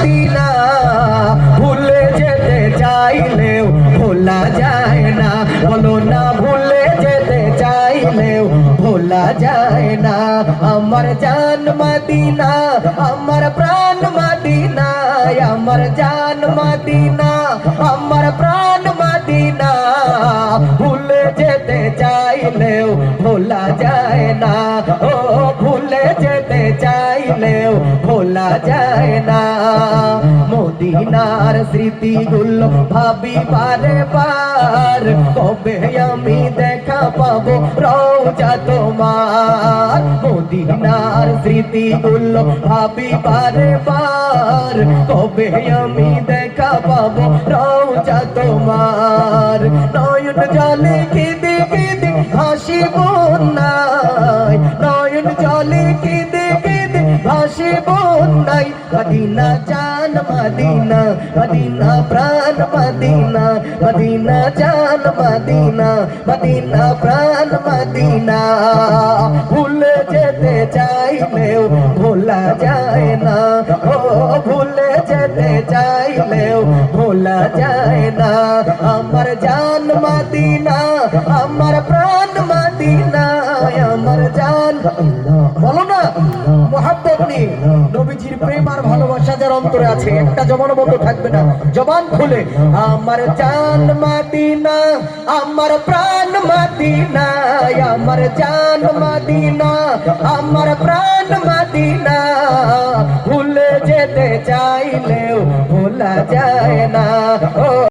Medina ভুলে যেতে চাইলেও ভোলা যায় না। বলো না ভুলে যেতে চাইলেও ভোলা যায় না। আমার জান মদিনা আমার প্রাণ মদিনা, আমার জান মদিনা আমার প্রাণ মদিনা ভুলে যেতে চাইলেও ভোলা যায় না। ও ভুলে যেতে চাইলেও ভোলা যায় না। মদিনার স্মৃতিগুলো ভাবি বারে বার, কবে আমি দেখা পাবো রওজা তোমার। মদিনার স্মৃতিগুলো ভাবি বারে বার, কবে আমি দেখা পাবো রওজা তোমার। নয়ন জলে কেঁদে কেঁদে হাসি বন্যায়, নয়ন জলে কেঁদে কেঁদে হাসি বন্যায়। মদিনা জান মদিনা মদিনা প্রাণ মদিনা, মদিনা জান মদিনা মদিনা প্রাণ মদিনা ভুলে যেতে চাইলেও ভোলা যায় না। ও ভুলে যেতে চাইলেও ভোলা যায় না। আমার জান মদিনা আমার প্রাণ মদিনা, আমার জান। বলো না মোহাব্বত নিয়ে নবীজির প্রেম আর ভালোবাসা যার অন্তরে আছে, একটা জবান বন্ধ থাকবে না, জবান খুলে আমার জান মদিনা আমার প্রাণ মদিনা, আমার জান মদিনা আমার প্রাণ মদিনা ভুলে যেতে চাইলেও ভোলা যায় না। ও